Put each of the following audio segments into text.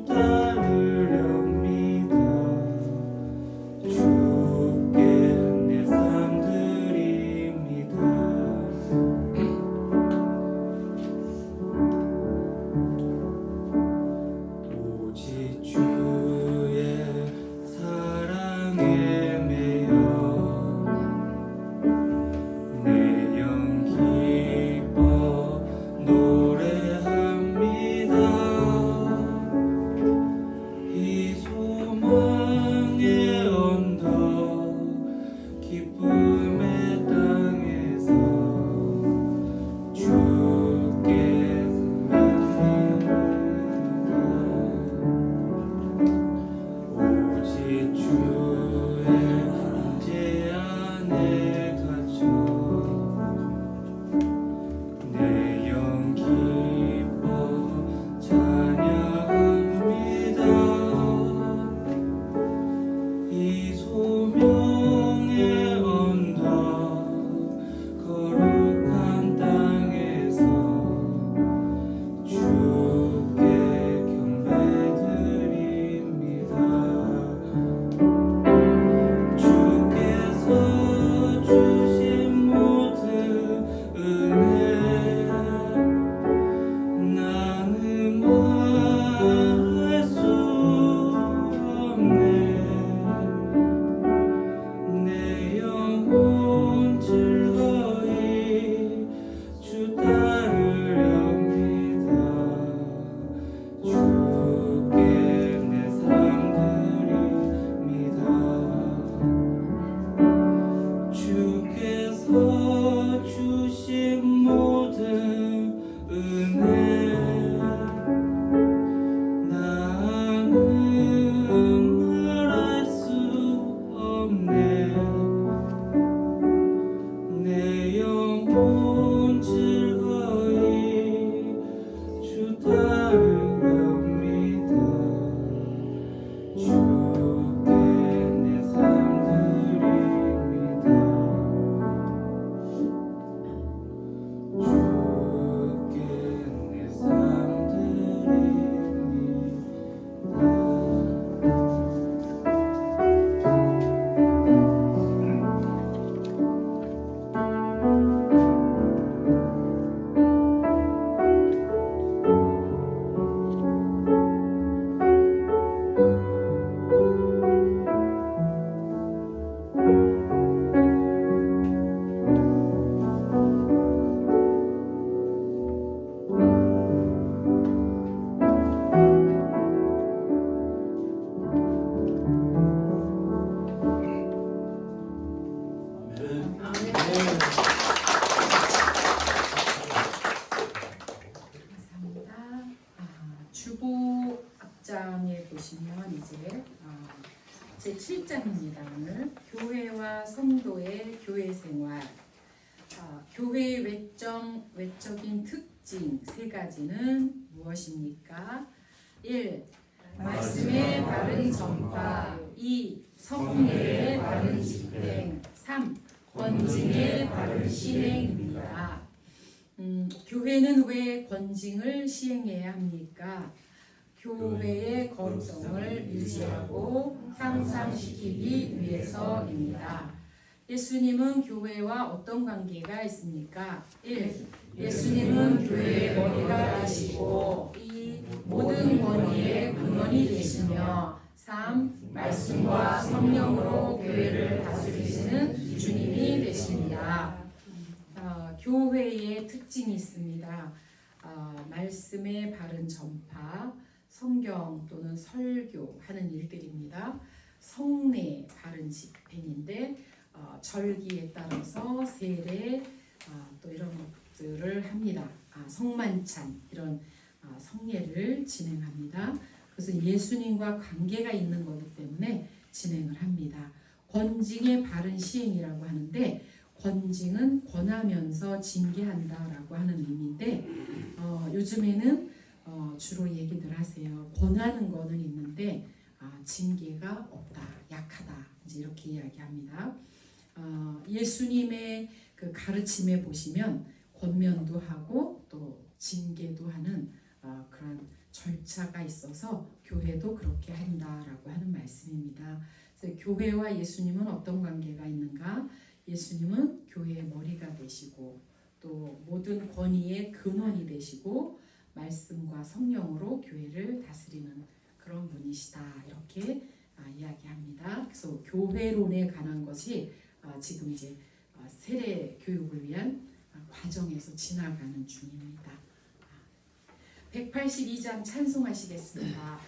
따르렵니다. 주께 내 삶 드립니다. 오직 주의 사랑에 매여 내 영 기뻐 노래합니다. 이 소망의 언덕 기쁨의 땅에서 주께 오직 주의 임재 안에 갇혀 내 영 기뻐 찬양합니다. 이 소명의 언덕 거룩한 땅에서 주께 경배드립니다. 주께서 주신 모든 은혜 나는 말할 수 없네. 내 영혼 즐거이 주 따르렵니다. 주께 내 삶 드립니다. 주께서 주신 모든 은혜 나는 말할 수 없네. 내 영혼 즐거이 주 따르렵니다. 주께 내 삶 드립니다. 주께 내 삶 감사합니다. 주보 앞장에 보시면 이제 제 7장입니다. 오늘 교회와 성도의 교회 생활, 교회의 외적인 특징 세 가지는 무엇입니까? 1. 말씀의 바른 전파. 2. 성례의 바른 집행. 3. 권징의 바른 시행입니다. 교회는 왜 권징을 시행해야 합니까? 교회의 거룩성을 유지하고 향상시키기 위해서입니다. 예수님은 교회와 어떤 관계가 있습니까? 1. 예수님은 교회의 머리가 되시고 2. 모든 권위의 근원이 되시며 3. 말씀과 성령으로 교회를 다스리시는 주님이 되십니다. 교회의 특징이 있습니다. 말씀의 바른 전파, 성경 또는 설교하는 일들입니다. 성례 바른 집행인데 절기에 따라서 세례 또 이런 것들을 합니다. 성만찬 이런 성례를 진행합니다. 그래서 예수님과 관계가 있는 거기 때문에 진행을 합니다. 권징의 바른 시행이라고 하는데 권징은 권하면서 징계한다라고 하는 의미인데 요즘에는 주로 얘기들 하세요. 권하는 거는 있는데 징계가 없다, 약하다 이제 이렇게 이야기합니다. 예수님의 그 가르침에 보시면 권면도 하고 또 징계도 하는 그런 절차가 있어서 교회도 그렇게 한다라고 하는 말씀입니다. 그래서 교회와 예수님은 어떤 관계가 있는가? 예수님은 교회의 머리가 되시고 또 모든 권위의 근원이 되시고 말씀과 성령으로 교회를 다스리는 그런 분이시다 이렇게 이야기합니다. 그래서 교회론에 관한 것이 지금 이제 세례 교육을 위한 과정에서 지나가는 중입니다. 182장 찬송하시겠습니다.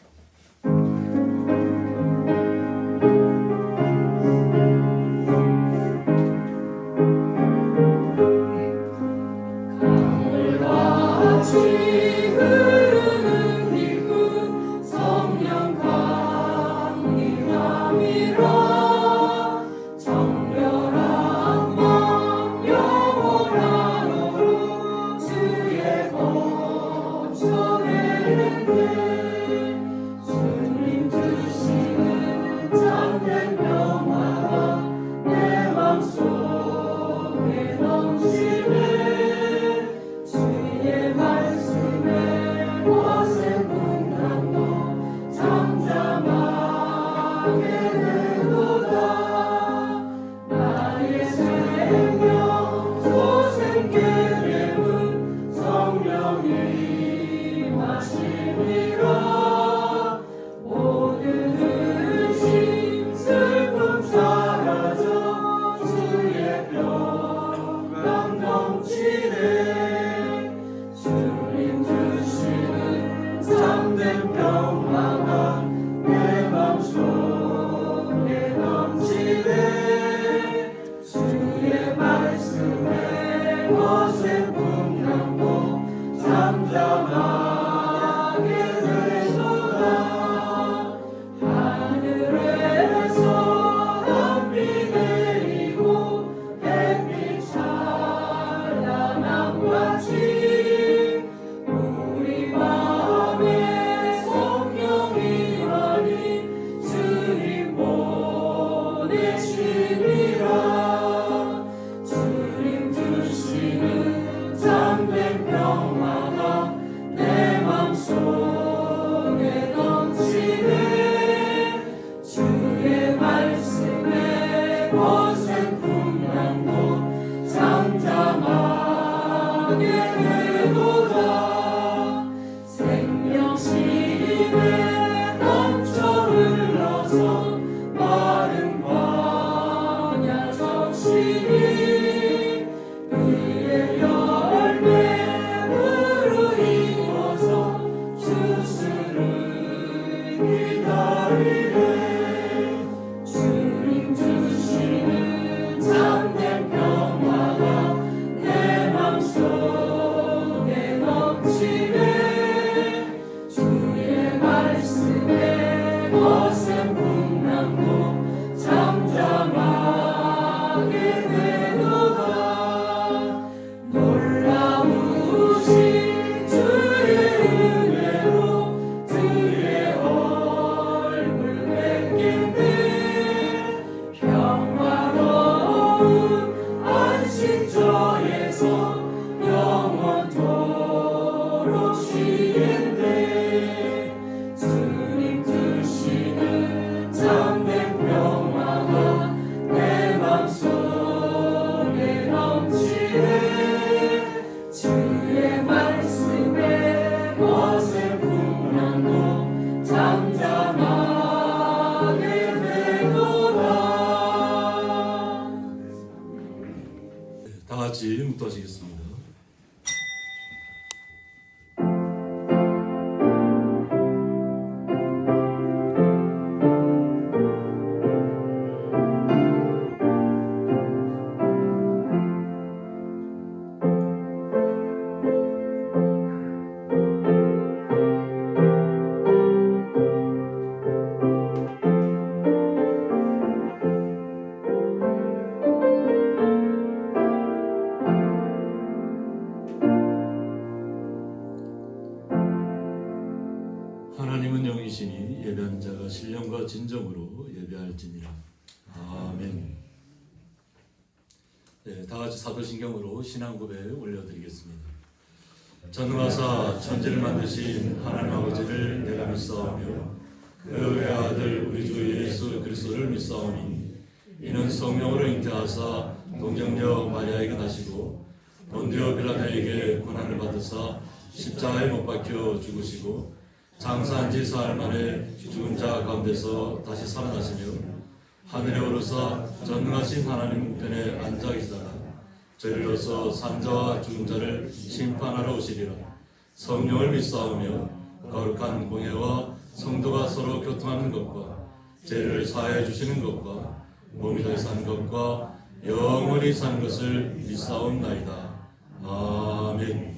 다 같이 묵도하시겠습니다. 하나님은 영이시니 예배하는 자가 신령과 진정으로 예배할지니라. 아멘. 네, 다 같이 사도신경으로 신앙 고백 올려드리겠습니다. 전능하사 천지를 만드신 하나님 아버지를 내가 믿사오며 그 외아들 우리 주 예수 그리스도를 믿사오니 이는 성령으로 잉태하사 동정녀 마리아에게 나시고 본디오 빌라도에게 고난을 받으사 십자가에 못 박혀 죽으시고 장사한 지 사흘 만에 죽은 자 가운데서 다시 살아나시며 하늘에 오르사 전능하신 하나님 우편에 앉아 계시다가 저희로서 산자와 죽은 자를 심판하러 오시리라. 성령을 믿사오며 거룩한 공예와 성도가 서로 교통하는 것과 죄를 사하여 주시는 것과 몸이 다시 사는 것과 영원히 사는 것을 믿사옵나이다. 아멘.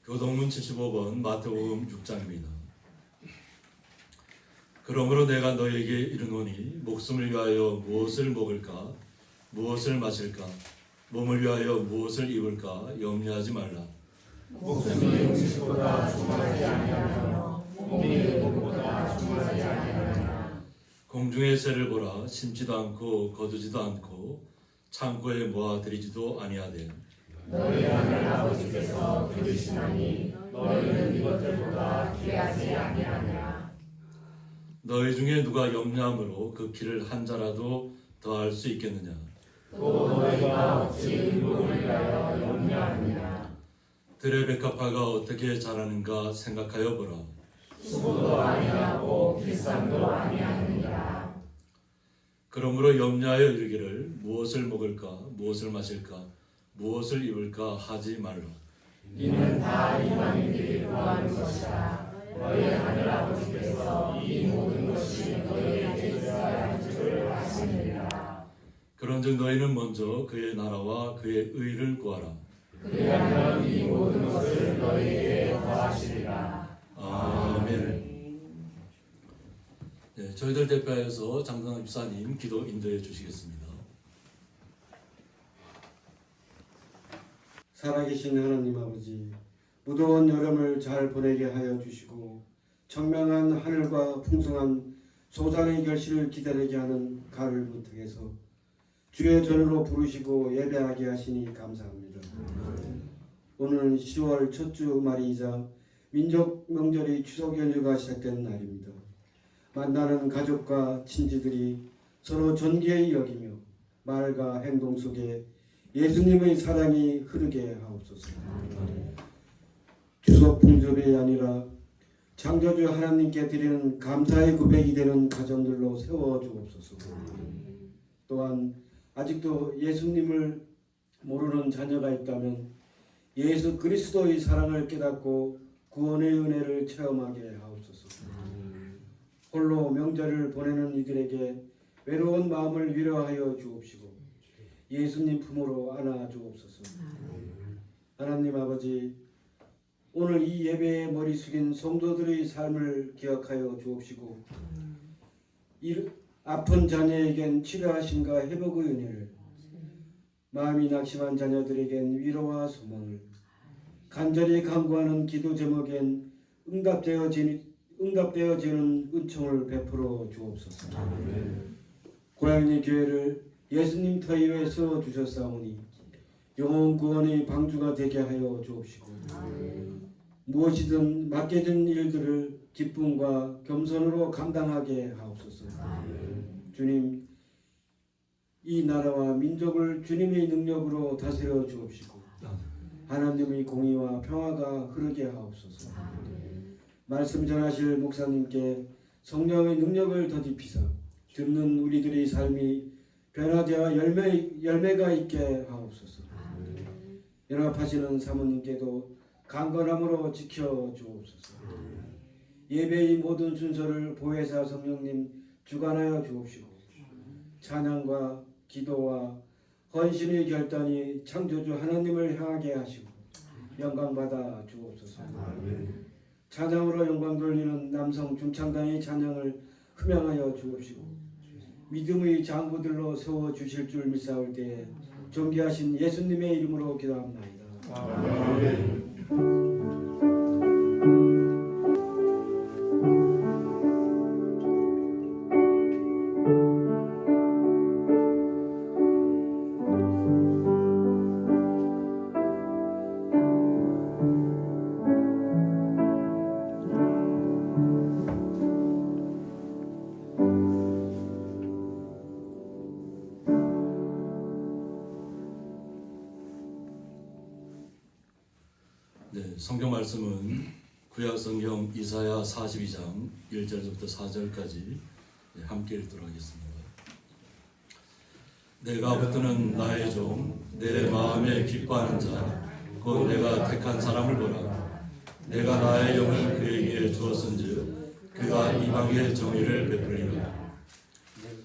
교동문 75번 마태복음 6장입니다. 그러므로 내가 너에게 이르노니 목숨을 위하여 무엇을 먹을까 무엇을 마실까 몸을 위하여 무엇을 입을까 염려하지 말라. 목숨이 음식보다 중하지 아니하며 몸이 몸보다 중하지 아니하느냐. 공중의 새를 보라. 심지도 않고 거두지도 않고 창고에 모아들이지도 아니하되 너희 하늘 아버지께서 기르시나니 너희는 이것들보다 귀하지 아니하느냐. 너희 중에 누가 염려함으로 그 키를 한 자라도 더할 수 있겠느냐. 또 너희가 어찌 몸을 위하여 염려하느냐. 들의 백합화가 어떻게 자라는가 생각하여 보라. 수고도 아니하고 비싼도 아니하느니라. 그러므로 염려하여 이르기를 무엇을 먹을까 무엇을 마실까 무엇을 입을까 하지 말라. 이는 다 이방인들이 구하는 것이라. 너희 하늘 아버지께서 이 모든 것이 너희에게 있어야 할 줄을 아시느니라. 그런즉 너희는 먼저 그의 나라와 그의 의를 구하라. 그리하면 이 모든 것을 너희에게 더하시리라. 아멘. 네, 저희들 대표하여서 장동환 집사님 기도 인도해 주시겠습니다. 살아계신 하나님 아버지, 무더운 여름을 잘 보내게 하여 주시고 청명한 하늘과 풍성한 소산의 결실을 기다리게 하는 가을 부탁에서 주의 전으로 부르시고 예배하게 하시니 감사합니다. 오늘은 10월 첫 주 말이자 민족 명절의 추석 연휴가 시작된 날입니다. 만나는 가족과 친지들이 서로 존귀히 여기며 말과 행동 속에 예수님의 사랑이 흐르게 하옵소서. 추석 풍습이 아니라 창조주 하나님께 드리는 감사의 고백이 되는 가정들로 세워주옵소서. 또한 아직도 예수님을 모르는 자녀가 있다면 예수 그리스도의 사랑을 깨닫고 구원의 은혜를 체험하게 하옵소서. 홀로 명절을 보내는 이들에게 외로운 마음을 위로하여 주옵시고 예수님 품으로 안아 주옵소서. 하나님 아버지, 오늘 이 예배에 머리 숙인 성도들의 삶을 기억하여 주옵시고 아픈 자녀에겐 치료하심과 회복의 은혜를, 마음이 낙심한 자녀들에겐 위로와 소망을, 간절히 간구하는 기도 제목엔 응답되어지는 은총을 베풀어 주옵소서. 고양이 교회를 예수님 터 위에 세워 주셨사오니 영혼 구원의 방주가 되게 하여 주옵시고 무엇이든 맡겨진 일들을 기쁨과 겸손으로 감당하게 하옵소서. 주님, 이 나라와 민족을 주님의 능력으로 다스려 주옵시고 하나님의 공의와 평화가 흐르게 하옵소서. 말씀 전하실 목사님께 성령의 능력을 더딥히사 듣는 우리들의 삶이 변화되어 열매가 있게 하옵소서. 연합하시는 사모님께도 강건함으로 지켜주옵소서. 예배의 모든 순서를 보혜사 성령님 주관하여 주옵시고 찬양과 기도와 헌신의 결단이 창조주 하나님을 향하게 하시고 영광받아 주옵소서. 찬양으로 영광 돌리는 남성 중창단의 찬양을 흠양하여 주옵시고 믿음의 장부들로 세워주실 줄 믿사올 때에 존귀하신 예수님의 이름으로 기도합나이다. 아멘. 성경 말씀은 구약 성경 이사야 42장 1절부터 4절까지 함께 읽도록 하겠습니다. 내가 붙드는 나의 종, 내 마음에 기뻐하는 자, 곧 내가 택한 사람을 보라. 내가 나의 영을 그에게 주었은즉 그가 이방의 정의를 베풀리라.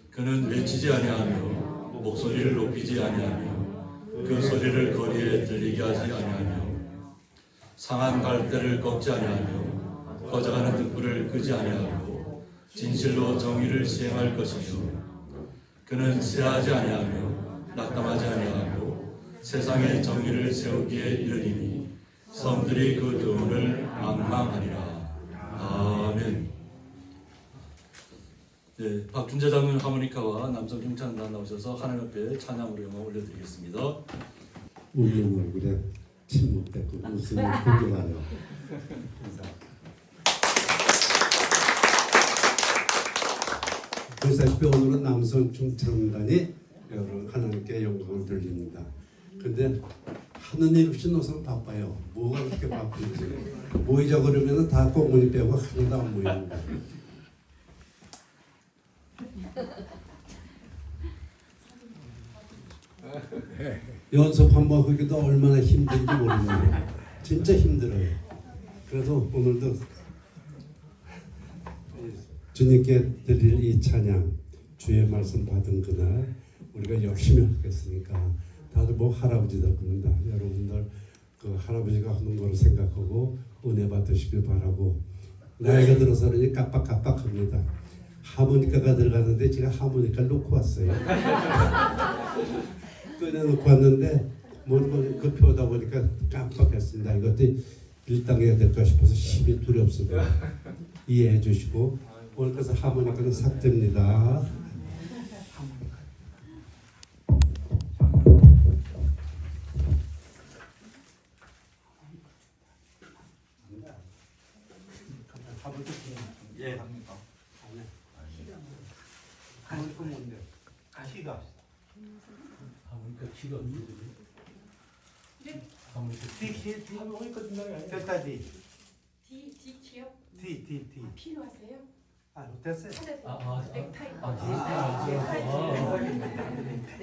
그는 외치지 아니하며 목소리를 높이지 아니하며 그 소리를 거리에 들리게 하지 아니하며 상한 갈대를 꺾지 아니하며 꺼져가는 등불을 끄지 아니하고 진실로 정의를 시행할 것이며 그는 쇠하지 아니하며 낙담하지 아니하고 세상의 정의를 세우기에 이르리니 성들이 그 교훈을 앙망하리라. 아멘. 네, 박준재 장군 하모니카와 남성 중창단 나오셔서 하나님 앞에 찬양으로 영광 올려드리겠습니다. 울린 얼굴에 침 묻대고 웃음을 풍겨나요. 그래서 오늘은 남성 중창단이 여러분 하나님께 영광을 돌립니다. 근데 하는 일 없이 노선 바빠요. 뭐가 그렇게 바쁜지 모이자 그러면 다 꽁무니 빼고 하나도 안 모입니다. 연습 한번 하기도 얼마나 힘든지 모르겠네요. 진짜 힘들어요. 그래도 오늘도 주님께 드릴 이 찬양, 주의 말씀 받은 그날 우리가 열심히 하겠으니까 다들 뭐 할아버지들 겁니다. 여러분들 그 할아버지가 하는 거를 생각하고 은혜 받으시길 바라고. 나이가 들어서 그러니 깜빡깜빡합니다. 하모니카가 들어가는데 제가 하모니카를 놓고 왔어요. 꺼내놓고 왔는데 뭐 급히 오다 보니까 깜빡했습니다. 이것도 밀당해야 될까 싶어서 심히 두렵습니다. 이해해 주시고 오늘 그래서 하모니카는 삭제입니다. 예, 합니까? 하모니카 뭔데? 키가. 하모니카 키가 어떻게 되지? 하모니카 준다는 게 아니야. 됐다, D. D키요? D. 필요하세요? 아, 됐어요. 넥타이.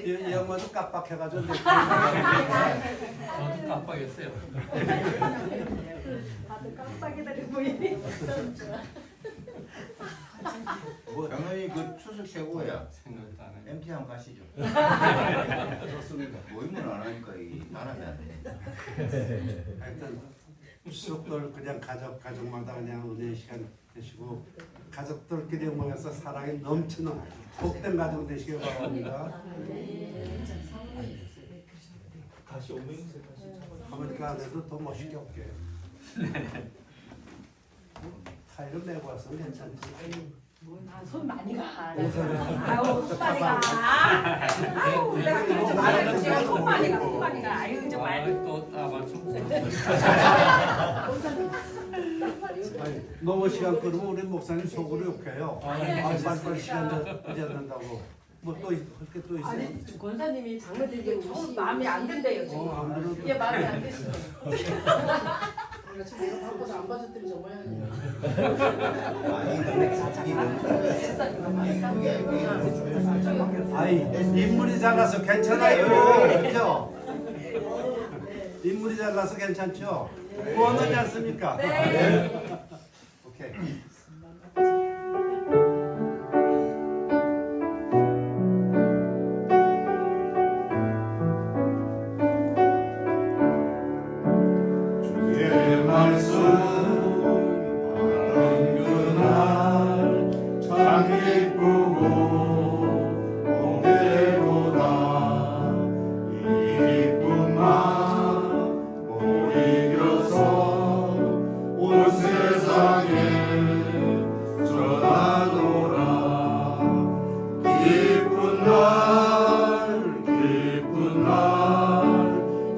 이 양반도 깜빡해가지고. 저도 깜빡했어요. 다들 깜빡이다리 보이니? 장로님 그 추석 최고야. 생각도 안 해요. MT 한번 가시죠. 좋습니다. 모임을 안 하니까 이 나라면 안 돼. 하여튼 추석들 그냥 가족마다 그냥 은혜의 시간 되시고 가족들끼리 모여서 사랑이 넘치는 복된 가족 되시길 바랍니다. 다시 오면서 다시 하모니카 안에도 더 멋있게 올게요. 타이를 메고 왔으면 괜찮지. 손 많이 가. 아유, 손 많이 가. 아유, 내가 그러지 말아요. 제가 손 많이 가. 손 많이 가. 아유, 좀 말. 또 따맞춤. 너무 시간 끌으면 우리 목사님 속으로 욕해요. 빨리 시간 늦는다고. 뭐 또 할 게 또 있어요? 아니, 권사님이 장로들이 좀 마음이 안 든대요, 지금. 안 들어도 이게 마음이 안 드시죠. 내가 바빠서 안 봐줬더니 저 모양이야. 아이 인물이 작아서 괜찮아요. 그죠? 인물이 작아서 괜찮죠? 원하지 않습니까? 네. 오케이. 주의 말씀 받은 그날 참 기쁘고 공개보다 이 기쁨만 못 이겨서 온 세상에 전하노라. 기쁜 날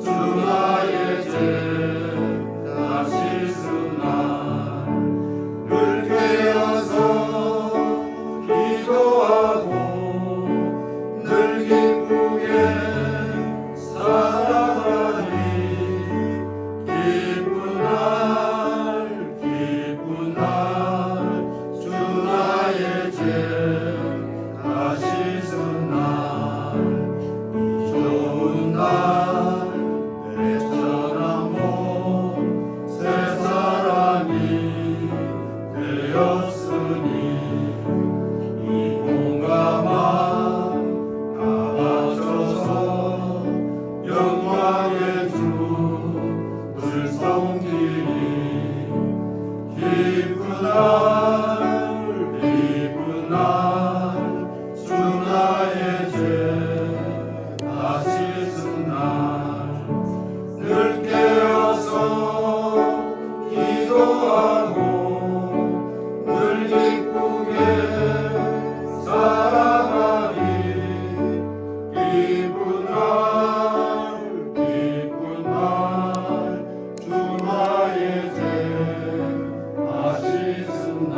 주 나의 죄 늘 깨어서 기도하고 늘 기쁘게 살아가니 기쁜 날 주 나의 죄 다 씻은 날 좋은 날 내처럼 새 사람이 되었으니 이 공감한 다 바쳐서 영광의 주를 섬기니 기쁜 날 주 나의 죄 다 씻은 날 늘 깨어서 기도하고 늘 기쁘게 살아가니 기쁜 날 주 나의 죄 다 씻은 날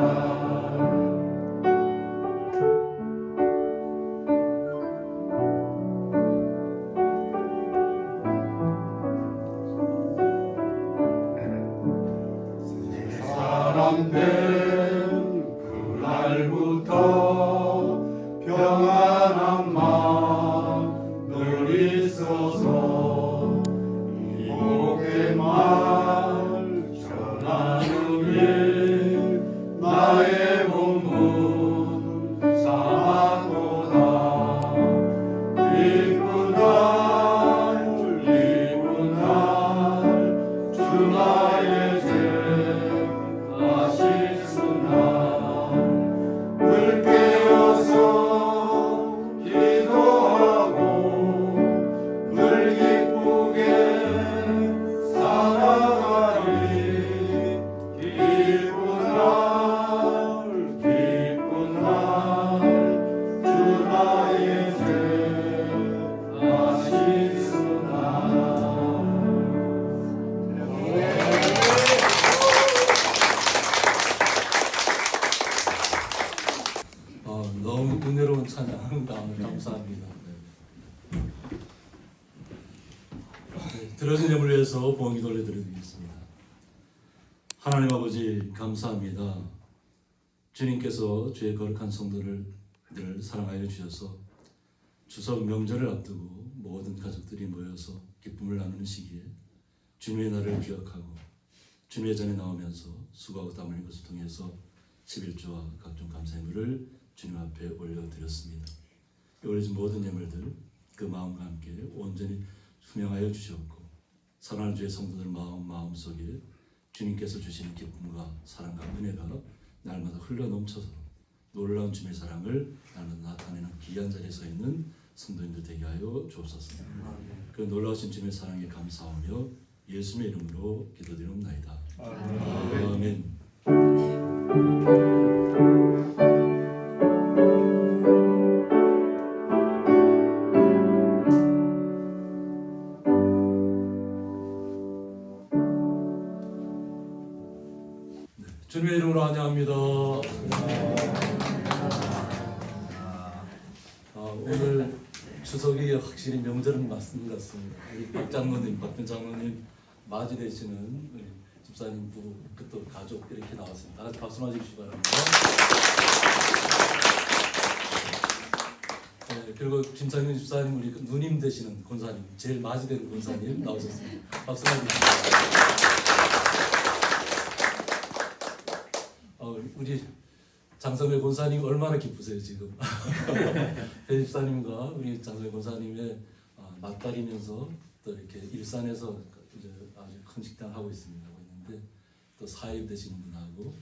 사람 된 그날부터 평안한 마음 늘 있어서 이 복의 말 전하는 일 나의 본분 삼았도다. 기쁜 날 주 나의 죄 다 씻은 날 늘 깨어서 나의 죄 아시수나. 너무 은혜로운 찬양 감사합니다. 들어진 예물을 위해서 봉헌기도 올려드리겠습니다. 하나님 아버지 감사합니다. 주님께서 주의 거룩한 성도를 늘 사랑하여 주셔서 추석 명절을 앞두고 모든 가족들이 모여서 기쁨을 나누는 시기에 주님의 날을 기억하고 주님의 전에 나오면서 수고하고 땀 흘린 것을 통해서 11조와 각종 감사예물을 주님 앞에 올려드렸습니다. 올려진 모든 예물들 그 마음과 함께 온전히 수명하여 주셨고 사랑하는 주의 성도들 마음속에 주님께서 주시는 기쁨과 사랑과 은혜가 날마다 흘러넘쳐서 놀라운 주님의 사랑을 날마다 나타내는 귀한 자리에 서 있는 성도님들 되게 하여 주옵소서. 그 놀라우신 주님의 사랑에 감사하며 예수님의 이름으로 기도드리옵나이다. 아멘. 주님의 이름으로 환영합니다. 오늘 추석이 확실히 명절은 맞는 것 같습니다. 우리 박 장로님, 박준 장로님 맞이되시는 우리 집사님 부부, 또 가족 이렇게 나왔습니다. 다 같이 박수 맞으시기 바랍니다. 네, 그리고 김상윤 집사님, 우리 누님 되시는 권사님, 제일 맞이되는 권사님 나오셨습니다. 박수 맞으시기 바랍니다. 우리 장성회 권사님 얼마나 기쁘세요 지금. 배 집사님과 우리 장성회 권사님의 맞다리면서 또 이렇게 일산에서 이제 아주 큰 식당 하고 있습니다. 또 사입 되시는 분하고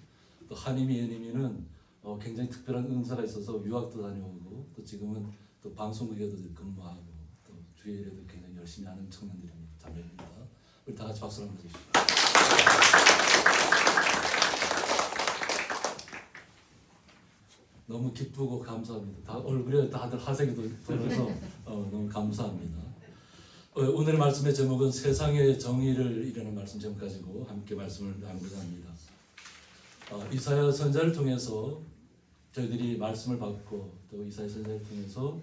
또 한임이 예님이는 굉장히 특별한 은사가 있어서 유학도 다녀오고 또 지금은 또 방송국에도 근무하고 또 주의 일에도 굉장히 열심히 하는 청년들입니다. 자매입니다. 우리 다 같이 박수 한번 주십시오. 너무 기쁘고 감사합니다. 다 얼굴에 다들 화색이 돌아서 너무 감사합니다. 오늘 말씀의 제목은 세상의 정의를 이루는 말씀 제목 가지고 함께 말씀을 나누고자 합니다. 이사야 선지자를 통해서 저희들이 말씀을 받고 또 이사야 선지자를 통해서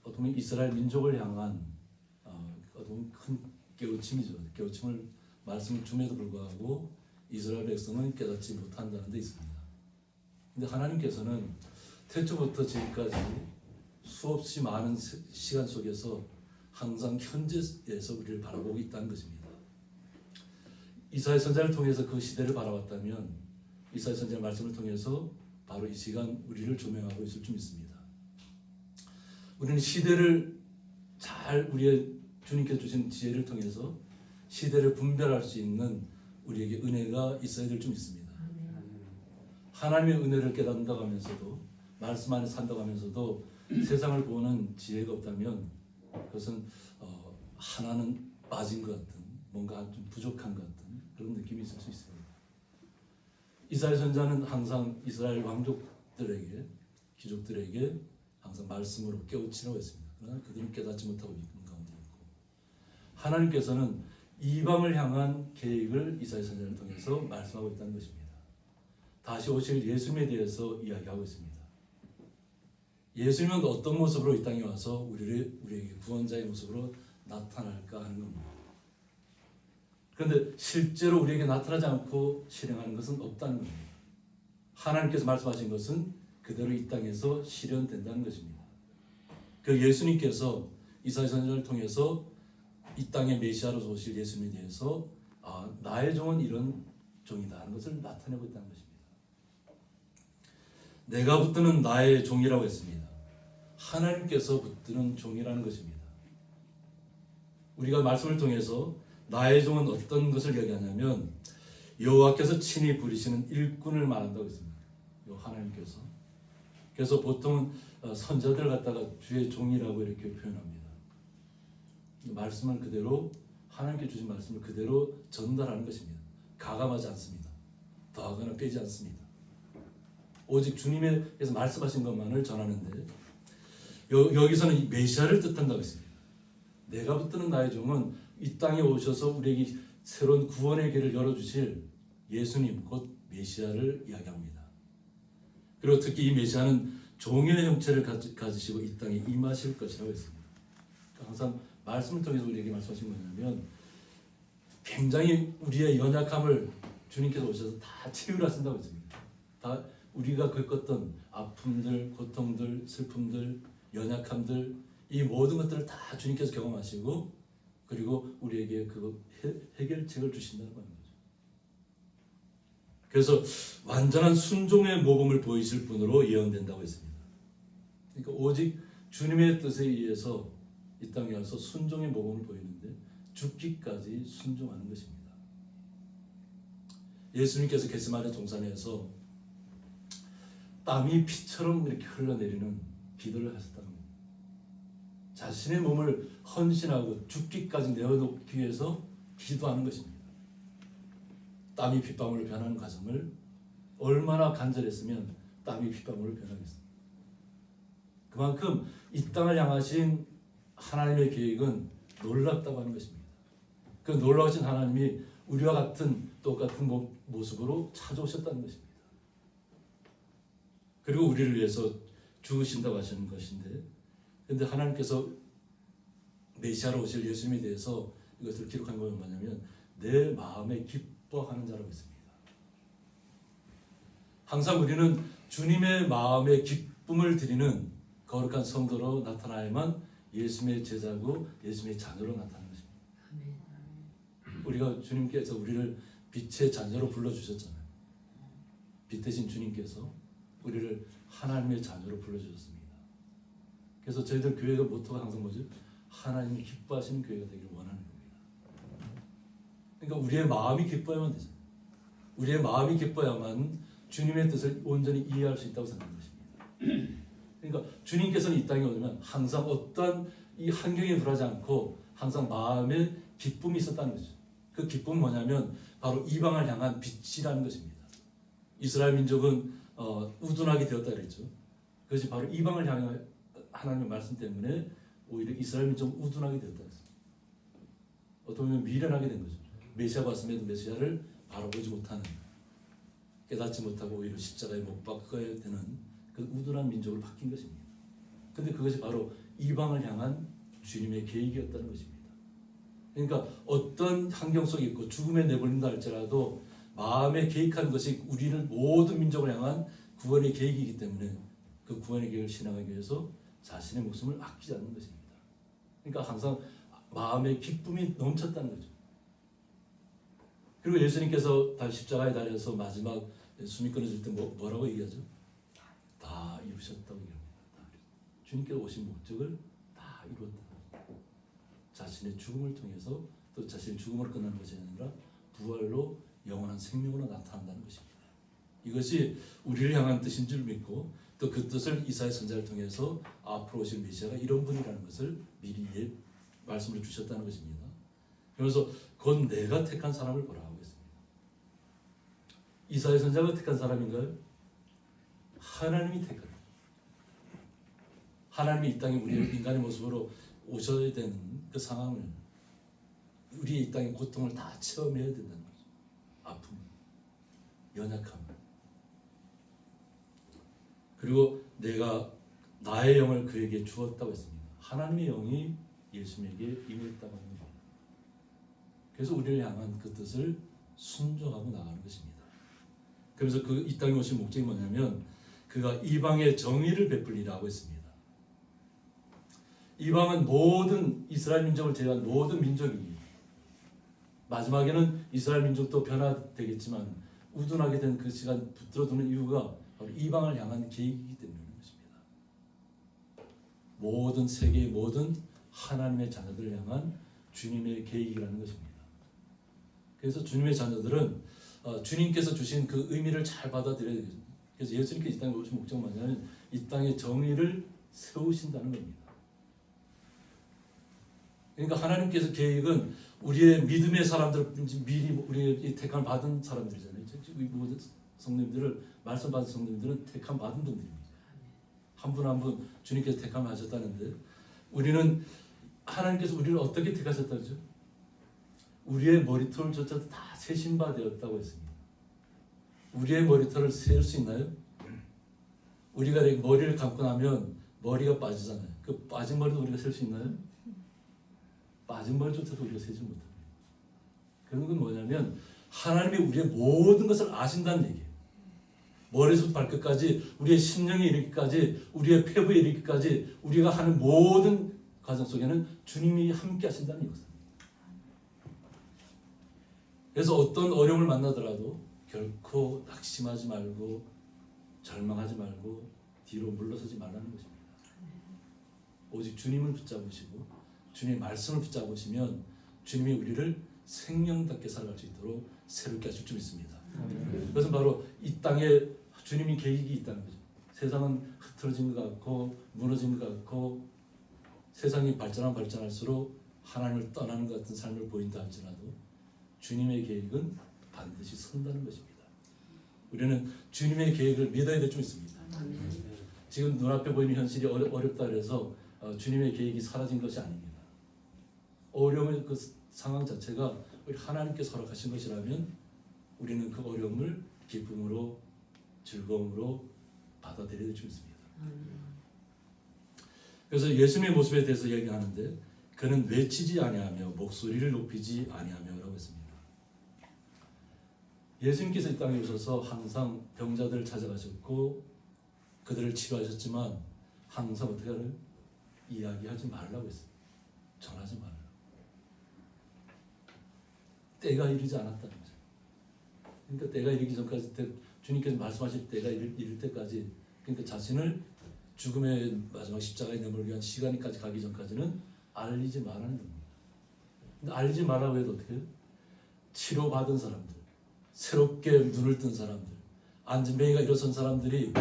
어떤 이스라엘 민족을 향한 어떤 큰 깨우침이죠. 깨우침을 말씀을 줌에도 불구하고 이스라엘 백성은 깨닫지 못한다는 데 있습니다. 근데 하나님께서는 태초부터 지금까지 수없이 많은 시간 속에서 항상 현재에서 우리를 바라보고 있다는 것입니다. 이사야 선지자를 통해서 그 시대를 바라봤다면 이사야 선지자의 말씀을 통해서 바로 이 시간 우리를 조명하고 있을 줄 믿습니다. 우리는 시대를 잘 우리의 주님께서 주신 지혜를 통해서 시대를 분별할 수 있는 우리에게 은혜가 있어야 될 줄 믿습니다. 하나님의 은혜를 깨닫는다고 하면서도 말씀 안에 산다고 하면서도 세상을 보는 지혜가 없다면 그것은 하나는 빠진 것 같은 뭔가 좀 부족한 것 같은 그런 느낌이 있을 수 있습니다. 이스라엘 선지자는 항상 이스라엘 왕족들에게 귀족들에게 항상 말씀으로 깨우치라고 했습니다. 그러나 그들은 깨닫지 못하고 있는 가운데 있고 하나님께서는 이방을 향한 계획을 이스라엘 선지자를 통해서 말씀하고 있다는 것입니다. 다시 오실 예수님에 대해서 이야기하고 있습니다. 예수님은 어떤 모습으로 이 땅에 와서 우리에게 구원자의 모습으로 나타날까 하는 겁니다. 그런데 실제로 우리에게 나타나지 않고 실행하는 것은 없다는 겁니다. 하나님께서 말씀하신 것은 그대로 이 땅에서 실현된다는 것입니다. 그 예수님께서 이사야 선지자를 통해서 이 땅의 메시아로 오실 예수님에 대해서 나의 종은 이런 종이다 하는 것을 나타내고 있다는 것입니다. 내가 붙드는 나의 종이라고 했습니다. 하나님께서 붙드는 종이라는 것입니다. 우리가 말씀을 통해서 나의 종은 어떤 것을 얘기하냐면 여호와께서 친히 부리시는 일꾼을 말한다고 했습니다. 하나님께서. 그래서 보통 선자들 갖다가 주의 종이라고 이렇게 표현합니다. 말씀을 그대로 하나님께 주신 말씀을 그대로 전달하는 것입니다. 가감하지 않습니다. 더하거나 빼지 않습니다. 오직 주님께서 말씀하신 것만을 전하는데 여기서는 이 메시아를 뜻한다고 했습니다. 내가 붙드는 나의 종은 이 땅에 오셔서 우리에게 새로운 구원의 길을 열어주실 예수님 곧 메시아를 이야기합니다. 그리고 특히 이 메시아는 종의 형체를 가지시고 이 땅에 임하실 것이라고 했습니다. 그러니까 항상 말씀을 통해서 우리에게 말씀하신 뭐냐면 굉장히 우리의 연약함을 주님께서 오셔서 다 치유를 하신다고 했습니다. 다 우리가 겪었던 아픔들, 고통들, 슬픔들, 연약함들 이 모든 것들을 다 주님께서 경험하시고 그리고 우리에게 그 해결책을 주신다는 겁니다. 그래서 완전한 순종의 모범을 보이실 분으로 예언된다고 했습니다. 그러니까 오직 주님의 뜻에 의해서 이 땅에 와서 순종의 모범을 보이는데 죽기까지 순종하는 것입니다. 예수님께서 겟세마네 동산에서 땀이 피처럼 이렇게 흘러내리는 기도를 하셨다는 겁니다. 자신의 몸을 헌신하고 죽기까지 내어놓기 위해서 기도하는 것입니다. 땀이 핏방울로 변하는 과정을 얼마나 간절했으면 땀이 핏방울로 변하겠습니까? 그만큼 이 땅을 향하신 하나님의 계획은 놀랍다고 하는 것입니다. 그 놀라우신 하나님이 우리와 같은 똑같은 모습으로 찾아오셨다는 것입니다. 그리고 우리를 위해서 죽으신다고 하시는 것인데 그런데 하나님께서 메시아로 오실 예수님에 대해서 이것을 기록한 것은 뭐냐면 내 마음에 기뻐하는 자라고 했습니다. 항상 우리는 주님의 마음에 기쁨을 드리는 거룩한 성도로 나타나야만 예수님의 제자고 예수님의 자녀로 나타나는 것입니다. 우리가 주님께서 우리를 빛의 자녀로 불러주셨잖아요. 빛 대신 주님께서 우리를 하나님의 자녀로 불러주셨습니다. 그래서 저희들 교회가 모토가 항상 뭐죠? 하나님이 기뻐하시는 교회가 되기를 원하는 겁니다. 그러니까 우리의 마음이 기뻐야만 되죠. 우리의 마음이 기뻐야만 주님의 뜻을 온전히 이해할 수 있다고 생각하는 것입니다. 그러니까 주님께서는 이 땅에 오면 항상 어떠한 이 환경에 불하지 않고 항상 마음에 기쁨이 있었다는 거죠. 그 기쁨은 뭐냐면 바로 이방을 향한 빛이라는 것입니다. 이스라엘 민족은 우둔하게 되었다 그랬죠. 그것이 바로 이방을 향한 하나님의 말씀 때문에 오히려 이스라엘 민족은 우둔하게 되었다 그랬습니다. 어떻게 보면 미련하게 된 거죠. 메시아가 왔음에도 메시아를 바라보지 못하는, 깨닫지 못하고 오히려 십자가에 못 박혀야 되는 그 우둔한 민족으로 바뀐 것입니다. 그런데 그것이 바로 이방을 향한 주님의 계획이었다는 것입니다. 그러니까 어떤 환경 속에 있고 죽음에 내버린다 할지라도 마음에 계획한 것이 우리를 모든 민족을 향한 구원의 계획이기 때문에 그 구원의 계획을 실행하기 위해서 자신의 목숨을 아끼지 않는 것입니다. 그러니까 항상 마음에 기쁨이 넘쳤다는 거죠. 그리고 예수님께서 십자가에 달려서 마지막 숨이 끊어질 때 뭐라고 얘기하죠? 다 이루셨다고 얘기합니다. 주님께서 오신 목적을 다 이루었다. 자신의 죽음을 통해서 또 자신의 죽음으로 끝나는 것이 아니라 부활로 영원한 생명으로 나타난다는 것입니다. 이것이 우리를 향한 뜻인 줄 믿고 또 그 뜻을 이사야 선지자를 통해서 앞으로 오실 메시아가 이런 분이라는 것을 미리 말씀을 주셨다는 것입니다. 그래서 곧 내가 택한 사람을 보라 하고 있습니다. 이사야 선지자가 택한 사람인가요? 하나님이 택한, 하나님이 이 땅에 우리 인간의 모습으로 오셔야 되는 그 상황을, 우리의 이 땅의 고통을 다 체험해야 된다는 거죠. 아픔, 연약함. 그리고 내가 나의 영을 그에게 주었다고 했습니다. 하나님의 영이 예수님에게 임했다고 합니다. 그래서 우리를 향한 그 뜻을 순종하고 나가는 것입니다. 그래서 그 이 땅에 오신 목적이 뭐냐면 그가 이방의 정의를 베풀리라고 했습니다. 이방은 모든 이스라엘 민족을 제외한 모든 민족입니다. 마지막에는 이스라엘 민족도 변화되겠지만 우둔하게 된 그 시간 붙들어두는 이유가 바로 이방을 향한 계획이기 때문인 것입니다. 모든 세계의 모든 하나님의 자녀들을 향한 주님의 계획이라는 것입니다. 그래서 주님의 자녀들은 주님께서 주신 그 의미를 잘 받아들여야 되겠습니다. 그래서 예수님께서 이 땅에 오신 목적은 뭐냐면 이 땅의 정의를 세우신다는 겁니다. 그러니까 하나님께서 계획은 우리의 믿음의 사람들, 미리 우리의 택함을 받은 사람들이잖아요. 모든 성도님들을 말씀 받은 성도님들은 택함 받은 분들입니다. 한 분 한 분 주님께서 택함 하셨다는데 우리는 하나님께서 우리를 어떻게 택하셨다죠? 우리의 머리털조차도 다 세신 바 되었다고 했습니다. 우리의 머리털을 셀 수 있나요? 우리가 이렇게 머리를 감고 나면 머리가 빠지잖아요. 그 빠진 머리도 우리가 셀 수 있나요? 빠진 머리조차도 우리가 세지 못합니다. 그런 건 뭐냐면 하나님이 우리의 모든 것을 아신다는 얘기예요. 머리에서부터 발끝까지 우리의 심령에 이르기까지 우리의 폐부에 이르기까지 우리가 하는 모든 과정 속에는 주님이 함께 하신다는 것입니다. 그래서 어떤 어려움을 만나더라도 결코 낙심하지 말고 절망하지 말고 뒤로 물러서지 말라는 것입니다. 오직 주님을 붙잡으시고 주님의 말씀을 붙잡으시면 주님이 우리를 생명답게 살아갈 수 있도록 새롭게 하실 줄 믿습니다. 그것은 바로 이 땅에 주님이 계획이 있다는 거죠. 세상은 흐트러진 것 같고 무너진 것 같고 세상이 발전할수록 하나님을 떠나는 것 같은 삶을 보인다 할지라도 주님의 계획은 반드시 선다는 것입니다. 우리는 주님의 계획을 믿어야 될 줄 믿습니다. 지금 눈앞에 보이는 현실이 어렵다 해서 주님의 계획이 사라진 것이 아닙니다. 어려움의 그 상황 자체가 우리 하나님께서 허락하신 것이라면 우리는 그 어려움을 기쁨으로 즐거움으로 받아들여야 될 줄 믿습니다. 그래서 예수님의 모습에 대해서 얘기하는데 그는 외치지 아니하며 목소리를 높이지 아니하며라고 했습니다. 예수님께서 이 땅에 오셔서 항상 병자들을 찾아가셨고 그들을 치료하셨지만 항상 어떻게 하나요? 이야기하지 말라고 했어요. 전하지 말라고. 때가 이르지 않았다는 거죠. 그러니까 때가 이르기 전까지 주님께서 말씀하실 때가 이를 때까지 그러니까 자신을 죽음의 마지막 십자가에 내몰기 위한 시간까지 가기 전까지는 알리지 말라는 겁니다. 근데 알리지 말라고 해도 어떻게 해요? 치료받은 사람들, 새롭게 눈을 뜬 사람들, 안진뱅이가 일어선 사람들이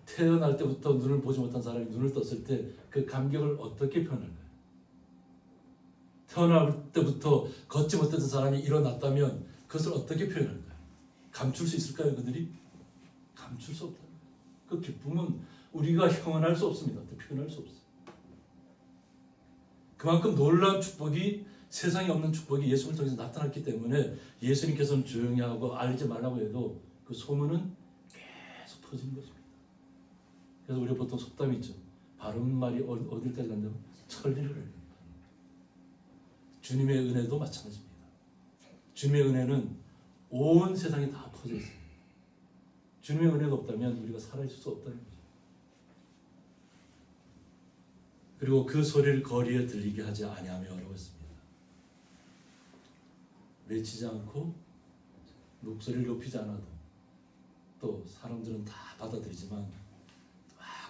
태어날 때부터 눈을 보지 못한 사람이 눈을 떴을 때 그 감격을 어떻게 표현할까요? 태어날 때부터 걷지 못했던 사람이 일어났다면 그것을 어떻게 표현할까요? 감출 수 있을까요? 그들이? 감출 수 없다. 그 기쁨은 우리가 형언할 수 없습니다. 표현할 수 없어요. 그만큼 놀라운 축복이 세상에 없는 축복이 예수를 통해서 나타났기 때문에 예수님께서는 조용히 하고 알리지 말라고 해도 그 소문은 계속 퍼지는 것입니다. 그래서 우리가 보통 속담이 있죠. 바른 말이 어디까지 간다고? 천리를 간다. 주님의 은혜도 마찬가지입니다. 주님의 은혜는 온 세상에 다 퍼져 있습니다. 주님의 은혜가 없다면 우리가 살아있을 수 없다는 거죠. 그리고 그 소리를 거리에 들리게 하지 아니하며라고 했습니다. 외치지 않고 목소리를 높이지 않아도 또 사람들은 다 받아들이지만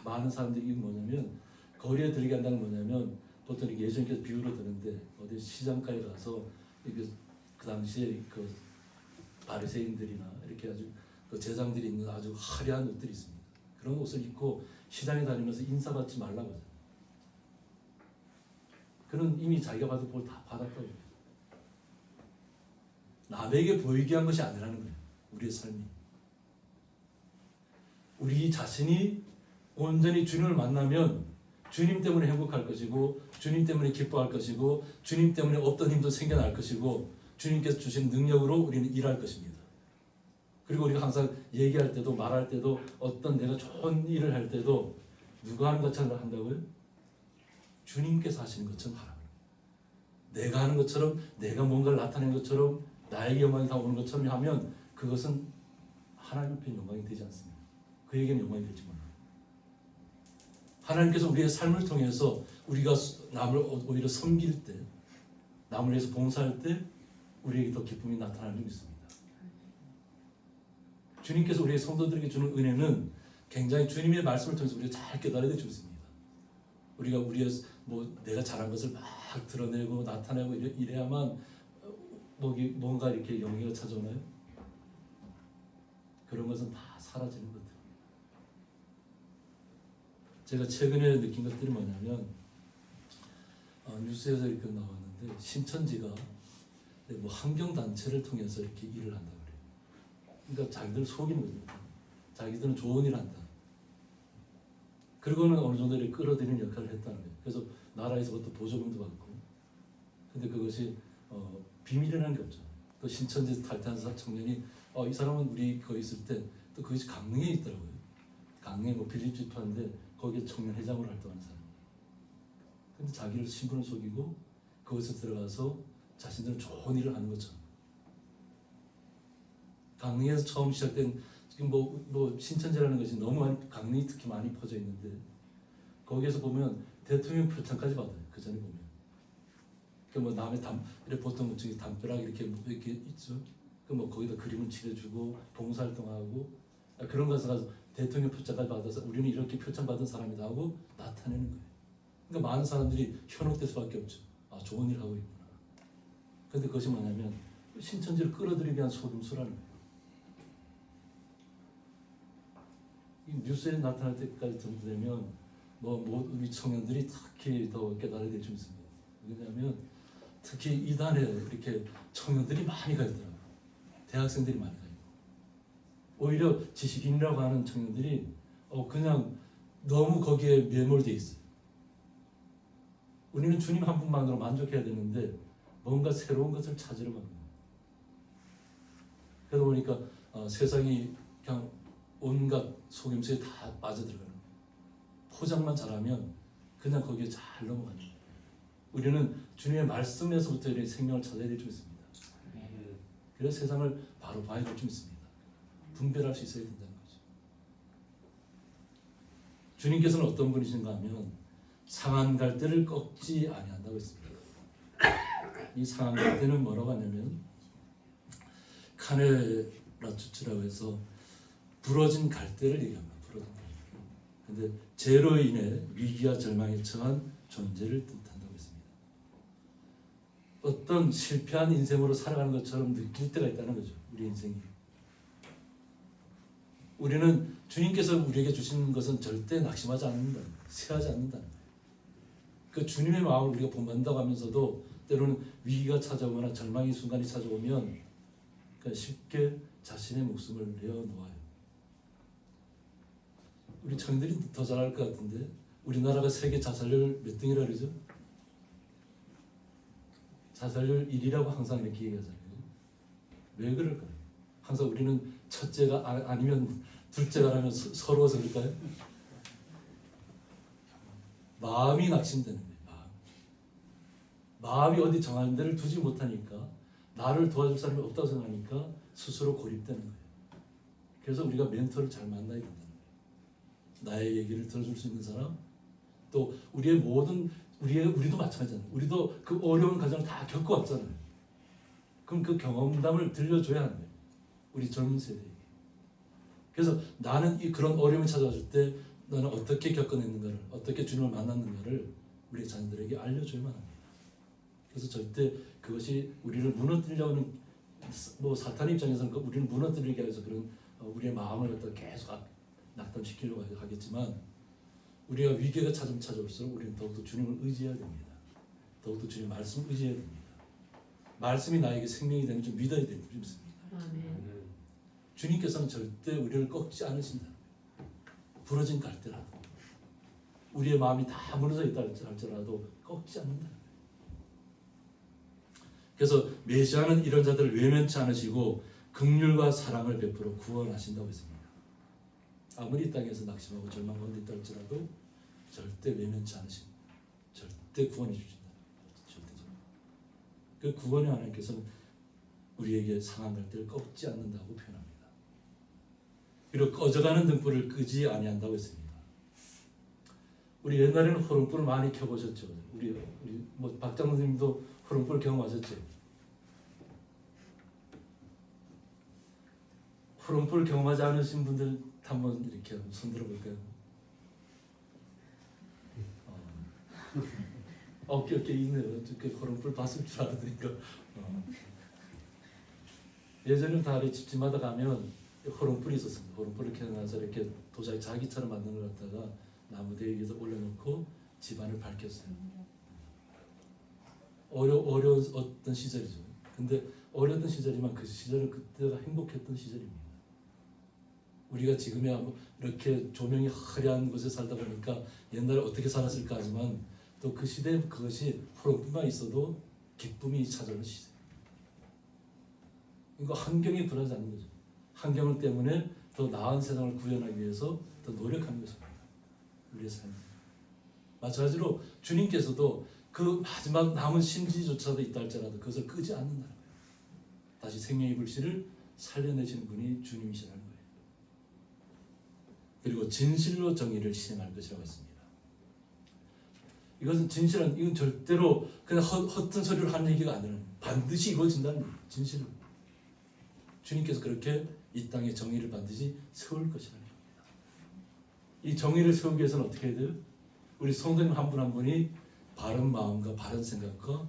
많은 사람들이 뭐냐면 거리에 들리게 한다는 뭐냐면 보통 예수님께서 비유로 드는데 어디 시장가에 가서 그 당시에 그 바리새인들이나 이렇게 아주 그 제장들이 있는 아주 화려한 옷들이 있습니다. 그런 옷을 입고 시장에 다니면서 인사받지 말라고 하죠. 그는 이미 자기가 받을 복을 다 받았다고 해요. 남에게 보이게 한 것이 아니라는 거예요. 우리의 삶이. 우리 자신이 온전히 주님을 만나면 주님 때문에 행복할 것이고 주님 때문에 기뻐할 것이고 주님 때문에 없던 힘도 생겨날 것이고 주님께서 주신 능력으로 우리는 일할 것입니다. 그리고 우리가 항상 얘기할 때도 말할 때도 어떤 내가 좋은 일을 할 때도 누가 하는 것처럼 한다고요? 주님께서 하시는 것처럼 하라고. 내가 하는 것처럼 내가 뭔가를 나타낸 것처럼 나에게 영광이 다 오는 것처럼 하면 그것은 하나님 앞에 영광이 되지 않습니다. 그에게는 영광이 되지 몰라요. 하나님께서 우리의 삶을 통해서 우리가 남을 오히려 섬길 때 남을 위해서 봉사할 때 우리에게 더 기쁨이 나타나는 게 있습니다. 주님께서 우리의 성도들에게 주는 은혜는 굉장히 주님의 말씀을 통해서 우리가 잘 깨달아야 될 줄 믿습니다. 우리가 우리의 내가 잘한 것을 막 드러내고 나타내고 이래야만 뭔가 이렇게 영예가 찾아오나요? 그런 것은 다 사라지는 것들. 제가 최근에 느낀 것들이 뭐냐면 뉴스에서 이렇게 나왔는데 신천지가 환경 단체를 통해서 이렇게 일을 한다고 그래요. 그러니까 자기들 속이는 거죠. 자기들은 좋은 일 한다. 그리고는 어느 정도 이렇게 끌어들이는 역할을 했다는 거예요. 그래서 나라에서부터 보조금도 받고. 근데 그것이 비밀이라는 게 없죠. 또 신천지에서 탈퇴한 청년이 이 사람은 우리 거기 있을 때 또 그것이 강릉에 있더라고요. 강릉에 뭐 빌립 집회하는데 거기에 청년 회장으로 활동하는 사람. 근데 자기를 신분을 속이고 거기서 들어가서 자신들은 좋은 일을 하는 거죠. 강릉에서 처음 시작된 지금 뭐 신천지라는 것이 너무 많이, 강릉이 특히 많이 퍼져 있는데 거기에서 보면 대통령 표창까지 받아요. 그 전에 보면. 그 뭐 남의 이렇게 보통 저기 담벼락 이렇게 있죠. 그 뭐 거기다 그림을 칠해주고 봉사활동하고 그런 것을 가서 대통령 표창까지 받아서 우리는 이렇게 표창 받은 사람이다 하고 나타내는 거예요. 그러니까 많은 사람들이 현혹될 수밖에 없죠. 좋은 일 하고 있구나. 그런데 그것이 뭐냐면 신천지를 끌어들이기 위한 속임수라는 거예요. 이 뉴스에 나타날 때까지 정도 되면 우리 청년들이 특히 더 깨달아야 될 점 있습니다. 왜냐하면 특히 이단에 이렇게 청년들이 많이 가 있더라고요. 대학생들이 많이 가 있고 오히려 지식인이라고 하는 청년들이 그냥 너무 거기에 매몰돼 있어요. 우리는 주님 한 분만으로 만족해야 되는데 뭔가 새로운 것을 찾으러 갑니다. 그러다 보니까 세상이 그냥 온갖 속임수에 다 빠져들어가는 거예요. 포장만 잘하면 그냥 거기에 잘 넘어가는 거예요. 우리는 주님의 말씀에서부터 이렇게 생명을 찾아야 될 줄 믿습니다. 그래서 세상을 바로 봐야 될 줄 믿습니다. 분별할 수 있어야 된다는 거죠. 주님께서는 어떤 분이신가 하면 상한 갈대를 꺾지 아니한다고 했습니다. 이 상한 갈대는 뭐라고 하냐면 카네라추츠라고 해서 부러진 갈대를 얘기합니다. 부러진 갈대. 근데 죄로 인해 위기와 절망에 처한 존재를 뜻한다고 했습니다. 어떤 실패한 인생으로 살아가는 것처럼 느낄 때가 있다는 거죠. 우리 인생이. 우리는 주님께서 우리에게 주시는 것은 절대 낙심하지 않는다. 쇠하지 않는다는 거예요. 그 주님의 마음을 우리가 본받는다고 하면서도 때로는 위기가 찾아오거나 절망의 순간이 찾아오면 쉽게 자신의 목숨을 내어놓아요. 우리 청년들이 더 잘할 것 같은데 우리나라가 세계 자살률 몇 등이라 그러죠? 자살률 1위라고 항상 이렇게 얘기하잖아요. 왜 그럴까요? 항상 우리는 첫째가 아니면 둘째가 라면 서러워서 그럴까요? 마음이 낙심되는 거예요. 마음이 어디 정한 데를 두지 못하니까 나를 도와줄 사람이 없다고 생각하니까 스스로 고립되는 거예요. 그래서 우리가 멘토를 잘 만나야 된다는 거예요. 나의 얘기를 들어줄 수 있는 사람, 또 우리의 모든 우리도 마찬가지잖아요. 우리도 그 어려운 과정을 다 겪어왔잖아요. 그럼 그 경험담을 들려줘야 하는 거예요. 우리 젊은 세대에게. 그래서 나는 그런 어려움이 찾아왔을 때 너는 어떻게 겪어냈는가를, 어떻게 주님을 만났는가를 우리 자녀들에게 알려줘야만 합니다. 그래서 절대 그것이 우리를 무너뜨리려는 사탄 입장에서는 우리를 무너뜨리게 해서 그런 우리의 마음을 갖다 계속 낙담시키려고 하겠지만 우리가 위기가 찾아올수록 우리는 더욱더 주님을 의지해야 됩니다. 더욱더 주님의 말씀을 의지해야 됩니다. 말씀이 나에게 생명이 되는 줄 믿어야 되는 줄 믿습니다. 아멘. 주님께서는 절대 우리를 꺾지 않으신다. 부러진 갈대라도 우리의 마음이 다 무너져 있다 할지라도 꺾지 않는다. 그래서 메시아는 이런 자들을 외면치 않으시고 긍휼과 사랑을 베풀어 구원하신다고 했습니다. 아무리 이 땅에서 낙심하고 절망 가운데 있다 할지라도 절대 외면치 않으시고 절대 구원해 주신다. 절대적으로. 그 구원의 하나님께서는 우리에게 상한 갈대를 꺾지 않는다고 표현합니다. 그리고 꺼져가는 등불을 끄지 아니한다고 했습니다. 우리 옛날에는 호롱불을 많이 켜보셨죠. 우리 박 장로님도 호롱불 경험하셨죠. 호롱불 경험하지 않으신 분들 한번 이렇게 손 들어볼까요? 어깨 있네요. 그 호롱불 봤을 줄 알았으니까. 예전에 다 집집마다 가면 호롱불이 있었습니다. 호롱불을 켜놔서 이렇게 도자기 자기처럼 만든 걸 갖다가 나무대 위에서 올려놓고 집안을 밝혔어요. 어려운 어떤 시절이죠. 근데 어려웠던 시절이지만 그 시절은 그때가 행복했던 시절입니다. 우리가 지금이야 뭐 이렇게 조명이 화려한 곳에 살다 보니까 옛날에 어떻게 살았을까 하지만 또 그 시대에 그것이 호롱불만 있어도 기쁨이 찾아오는 시대. 이거 환경이 불하지 않는 거죠. 환경 때문에 더 나은 세상을 구현하기 위해서 더 노력하는 것입니다. 우리의 삶. 마찬가지로 주님께서도 그 마지막 남은 심지조차도 있다 할지라도 그것을 끄지 않는다는 거예요. 다시 생명의 불씨를 살려내시는 분이 주님이시라는 거예요. 그리고 진실로 정의를 실행할 것이라고 했습니다. 이것은 진실은 이건 절대로 그냥 헛된 소리를 하는 얘기가 아니라 반드시 이루어진다는 거예요. 진실로. 주님께서 그렇게 이 땅에 정의를 반드시 세울 것이라는 겁니다. 이 정의를 세우기 위해서는 어떻게 해야 돼요? 우리 성도님 한 분 한 분이 바른 마음과 바른 생각과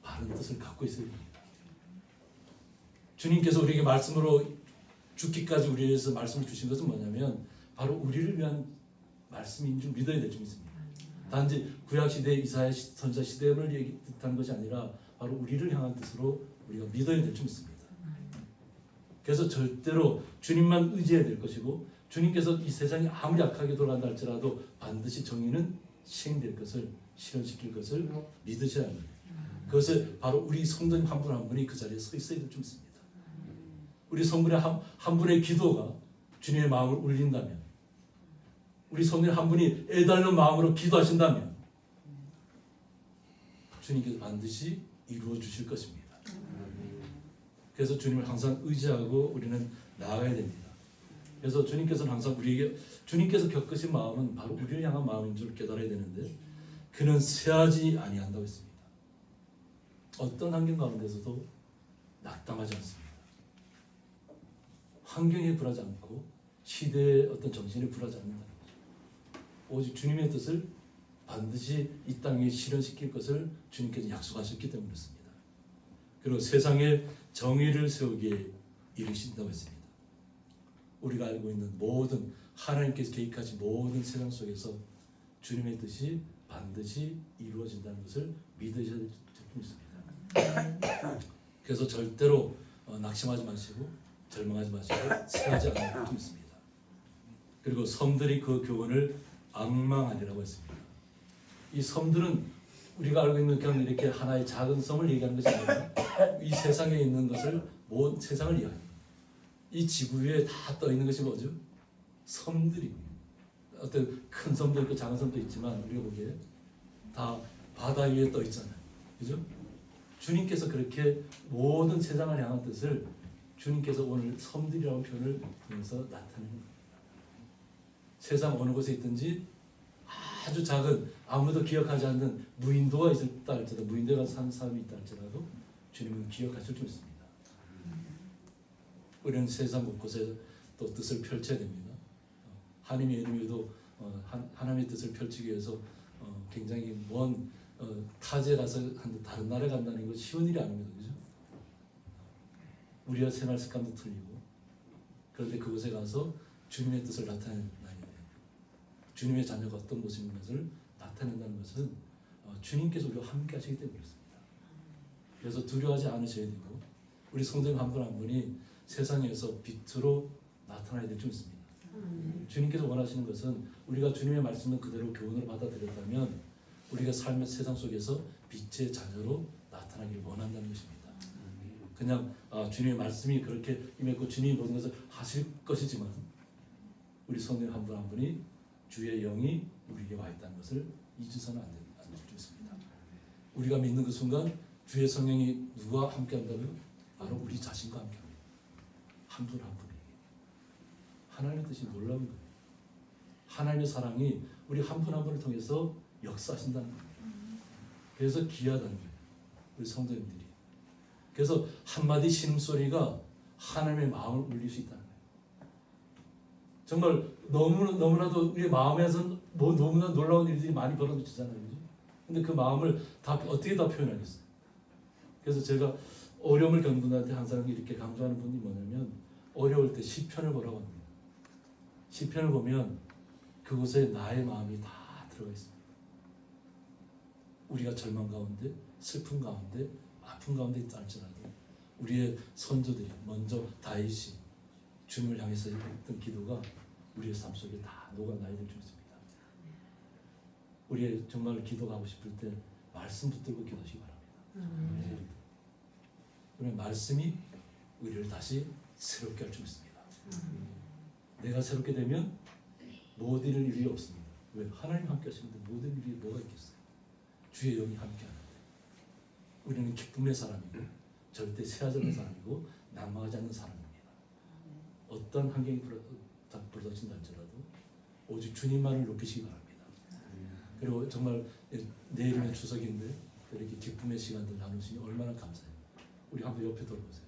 바른 뜻을 갖고 있어야 됩니다. 주님께서 우리에게 말씀으로 죽기까지 우리에 대해서 말씀을 주신 것은 뭐냐면 바로 우리를 위한 말씀인 줄 믿어야 될 줄 믿습니다. 단지 구약시대 이사야 선지자 시대를 뜻하는 것이 아니라 바로 우리를 향한 뜻으로 우리가 믿어야 될 줄 믿습니다. 그래서 절대로 주님만 의지해야 될 것이고 주님께서 이 세상이 아무리 악하게 돌아간다 할지라도 반드시 정의는 시행될 것을 실현시킬 것을 믿으셔야 합니다. 그것을 바로 우리 성도님 한 분 한 분이 그 자리에 서 있어야 될 줄 믿습니다. 우리 성분의 한 분의 기도가 주님의 마음을 울린다면 우리 성도님 한 분이 애달는 마음으로 기도하신다면 주님께서 반드시 이루어 주실 것입니다. 그래서 주님을 항상 의지하고 우리는 나아가야 됩니다. 그래서 주님께서는 항상 우리에게 주님께서 겪으신 마음은 바로 우리를 향한 마음인 줄 깨달아야 되는데 그는 쇠하지 아니한다고 했습니다. 어떤 환경 가운데서도 낙담하지 않습니다. 환경에 불하지 않고 시대의 어떤 정신에 불하지 않는다는 거죠. 오직 주님의 뜻을 반드시 이 땅에 실현시킬 것을 주님께서 약속하셨기 때문에 그렇습니다. 그리고 세상에 정의를 세우기에 이르신다고 했습니다. 우리가 알고 있는 모든 하나님께서 계획하신 모든 세상 속에서 주님의 뜻이 반드시 이루어진다는 것을 믿으셔야 될 줄 믿습니다. 그래서 절대로 낙심하지 마시고 절망하지 마시고 쇠하지 않을 줄 믿습니다. 그리고 섬들이 그 교훈을 앙망하리라고 했습니다. 이 섬들은 우리가 알고 있는 그냥 이렇게 하나의 작은 섬을 얘기하는 것이 아니라 이 세상에 있는 것을 모든 세상을 이야기합니다. 이 지구 위에 다 떠 있는 것이 뭐죠? 섬들이고요. 어떤 큰 섬도 있고 작은 섬도 있지만 우리가 보기에 다 바다 위에 떠 있잖아요. 그죠? 주님께서 그렇게 모든 세상을 향한 뜻을 주님께서 오늘 섬들이라는 표현을 통해서 나타내는 겁니다. 세상 어느 곳에 있든지 아주 작은 아무도 기억하지 않는 무인도가 있다 할지라도 무인도에 가서 사는 사람이 있다 할지라도 주님은 기억하실 줄 믿습니다. 우리는 세상 곳곳에 또 뜻을 펼쳐야 됩니다. 하나님의 이름에도 하나님의 뜻을 펼치기 위해서 굉장히 먼 타지에 가서 다른 나라에 간다는 건 쉬운 일이 아닙니다. 그죠? 우리의 생활 습관도 틀리고 그런데 그곳에 가서 주님의 뜻을 나타내는 주님의 자녀가 어떤 모습인 것을 나타낸다는 것은 주님께서 우리와 함께 하시기 때문에 그렇습니다. 그래서 두려워하지 않으셔야 되고 우리 성도님 한 분 한 분이 세상에서 빛으로 나타나야 될 줄 믿습니다. 주님께서 원하시는 것은 우리가 주님의 말씀을 그대로 교훈으로 받아들였다면 우리가 삶의 세상 속에서 빛의 자녀로 나타나기를 원한다는 것입니다. 그냥 주님의 말씀이 그렇게 임했고 주님이 모든 것을 하실 것이지만 우리 성도님 한 분 한 분이 주의 영이 우리에게 와 있다는 것을 잊어서는 안 될 줄 믿습니다. 우리가 믿는 그 순간 주의 성령이 누가 함께한다고요? 바로 우리 자신과 함께합니다. 한 분 한 분에게. 하나님의 뜻이 놀라운 거예요. 하나님의 사랑이 우리 한 분 한 분을 통해서 역사하신다는 겁니다. 그래서 귀하다는 거예요. 우리 성도님들이. 그래서 한마디 신음소리가 하나님의 마음을 울릴 수 있다는 거예요. 정말 너무나도 우리 마음에서 너무나 놀라운 일들이 많이 벌어지잖아요. 그죠? 근데 그 마음을 어떻게 다 표현하겠어요? 그래서 제가 어려움을 겪는 분한테 항상 이렇게 강조하는 분이 뭐냐면 어려울 때 시편을 보라고 합니다. 시편을 보면 그곳에 나의 마음이 다 들어가 있습니다. 우리가 절망 가운데, 슬픔 가운데, 아픔 가운데 있다 할지라도 우리의 선조들이 먼저 다윗이 주님을 향해서 했던 기도가 우리의 삶 속에 다 녹아나야 될 줄 믿습니다. 우리의 정말 기도하고 싶을 때 말씀 붙들고 기도하시기 바랍니다. 그러면 말씀이 우리를 다시 새롭게 할 줄 믿습니다. 내가 새롭게 되면 모든 일이 없습니다. 왜? 하나님 함께 하시는데 모든 일이 뭐가 있겠어요? 주의 영이 함께 하는데 우리는 기쁨의 사람이고 절대 쇠하지 않는 사람이고 낙망하지 않는 사람입니다. 어떤 환경이 부러진다 할지라도 오직 주님만을 높이시기 바랍니다. 그리고 정말 내일은 추석인데 이렇게 기쁨의 시간들 나누시니 얼마나 감사해요. 우리 한번 옆에 돌아보세요.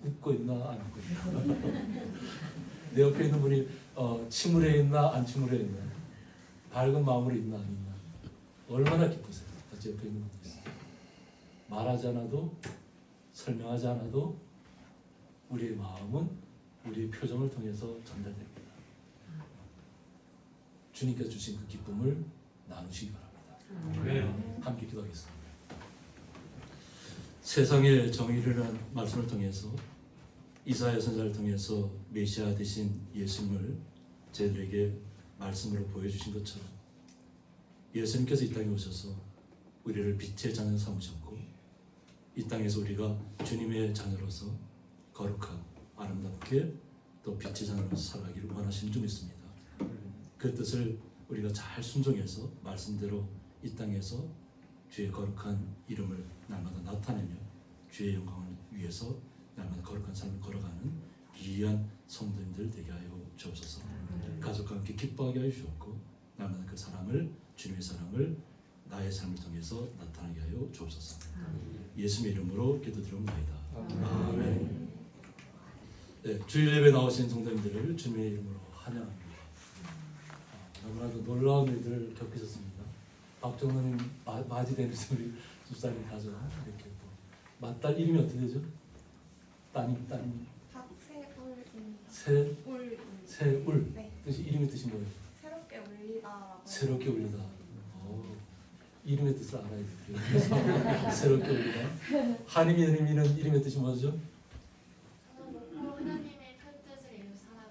웃고 있나 안 웃고 있나. 내 옆에 있는 분이 침울해 있나 안 침울해 있나, 밝은 마음으로 있나 안 있나, 얼마나 기쁘세요. 같이 옆에 있는 분이 있어요. 말하지 않아도 설명하지 않아도 우리의 마음은 우리의 표정을 통해서 전달됩니다. 주님께서 주신 그 기쁨을 나누시기 바랍니다. 함께 기도하겠습니다. 세상의 정의를 말씀을 통해서 이사야 선지자를 통해서 메시아 되신 예수님을 저희들에게 말씀으로 보여주신 것처럼 예수님께서 이 땅에 오셔서 우리를 빛의 자녀 삼으셨고 이 땅에서 우리가 주님의 자녀로서 거룩하고 아름답게 또 빛의 자녀로서 살아가기를 원하시는 줄 믿습니다. 그 뜻을 우리가 잘 순종해서 말씀대로 이 땅에서 주의 거룩한 이름을 날마다 나타내며 주의 영광을 위해서 날마다 거룩한 삶을 걸어가는 귀한 성도님들 되게 하여 주옵소서. 가족과 함께 기뻐하게 하여 주옵고 날마다 그 사랑을, 주님의 사랑을 나의 삶을 통해서 나타나게 하여 주옵소서. 예수님의 이름으로 기도드립니다. 아멘. 네, 주일 예배 나오신 성도님들을 주님의 이름으로 환영합니다. 너무나도 놀라운 일들을 겪으셨습니다. 박정호님 맞이되는 우리 집사님 가족 이렇게 또 맏딸 이름이 어떻게 되죠? 따님 새울. 네. 뜻이 이름의 뜻이 뭐예요? 새롭게 울리다. 새롭게 울리다. 이름의 뜻을 알아야 돼요. 그래서 새롭게 울리다. 한이미는 이름의 뜻이 뭐죠? 하나님의 큰 뜻을 이룬 사람.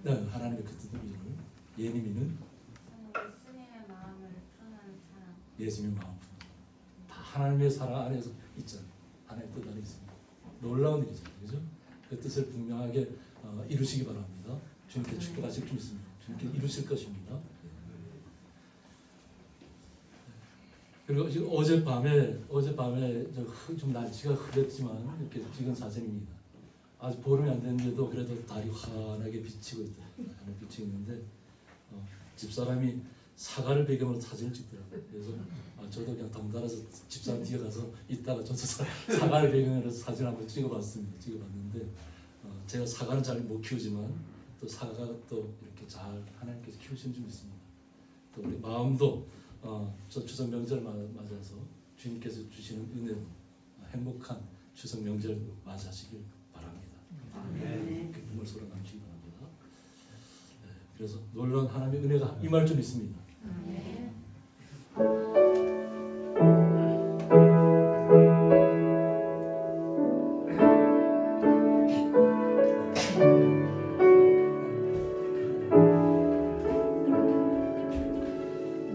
네, 하나님의 그 뜻을 이루는. 예님이는 예수님의 마음을 푸는 사람. 예수님의 마음. 다 하나님의 사랑 안에서 있잖아요. 하나님의 뜻 안에 있습니다. 놀라운 일이잖아요, 그죠? 그 뜻을 분명하게 이루시기 바랍니다. 주님께 축복하실 줄 믿습니다. 주님께 이루실 것입니다. 그리고 지금 어젯밤에 좀 날씨가 흐렸지만 이렇게 찍은 사진입니다. 아직 보름이 안 됐는데도 그래도 달이 환하게 비치고 있다. 비치고 있는데 집사람이 사과를 배경으로 사진을 찍더라고요. 그래서 저도 그냥 덩달아서 집사람 뒤에 가서 이따가 저도 사과를 배경으로 사진 한번 찍어봤습니다. 찍어봤는데 제가 사과는 잘 못 키우지만 또 사과가 또 이렇게 잘 하나님께서 키우시는 줄 믿습니다. 또 우리 마음도 저 추석 명절 맞아서 주님께서 주시는 은혜로 행복한 추석 명절 맞이하시길 바랍니다. 기쁨을 서로 나누시기 바랍니다. 네, 그래서 놀라운 하나님의 은혜가 임할 줄 믿습니다.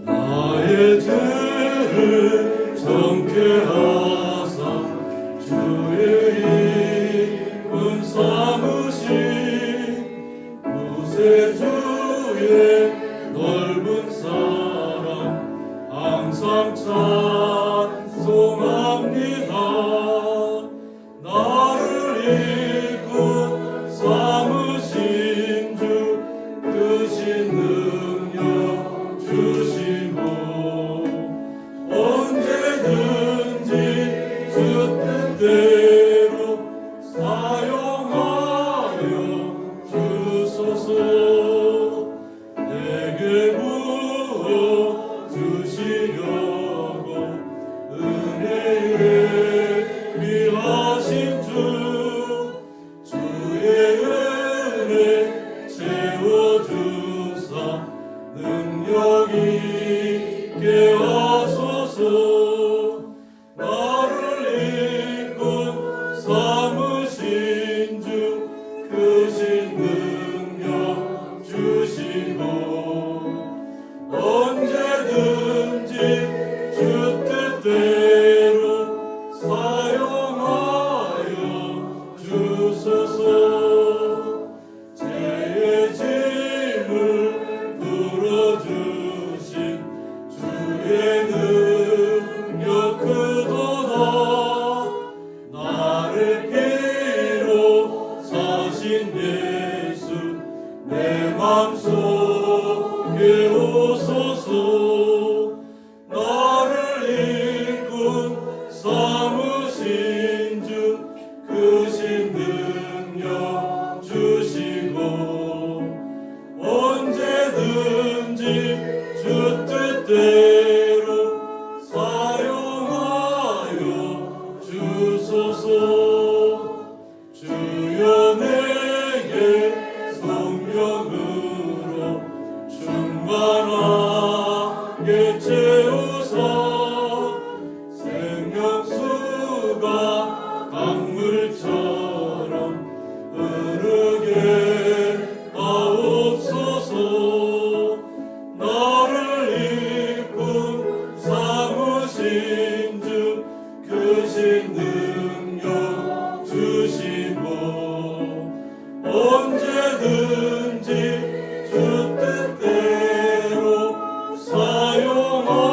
나의 죄를 정케 하사 주의 이름 삼으신 구세주의 넓은 사랑 항상 찬송합니다. 나를 이끌 삼으신 주 크신 능력 주시고 언제든지 주 뜻대로 사용하여 주소서. 내게 부어 주시려고 은혜에 미하신 주 주의 은혜 채워주사 능력 있게 하소서. 나를 이끌 삼으신 주 크신 하옵소서. 생명수가 강물처럼 흐르게 하옵소서. 나를 이끌 삼으신 주 크신 능력 주시고 언제든지 주 뜻대로 사용하여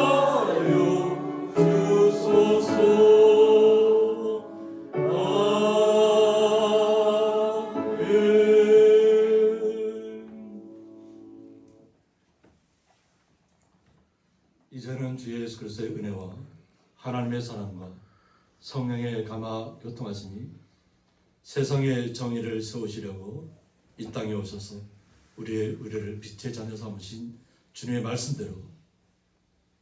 주소서. 이제는 주 예수 그리스도의 은혜와 하나님의 사랑과 성령의 감화 교통하시니 세상의 정의를 세우시려고 이 땅에 오셔서 우리의 의뢰를 빛의 자녀 삼으신 주님의 말씀대로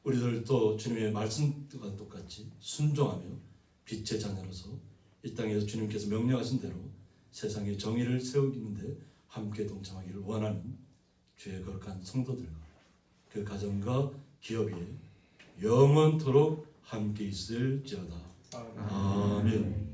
우리들도 주님의 말씀과 똑같이 순종하며 빛의 자녀로서 이 땅에서 주님께서 명령하신 대로 세상의 정의를 세우기는데 함께 동참하기를 원하는 주의 거룩한 성도들과 그 가정과 기업이 영원토록 함께 있을지어다. 아멘.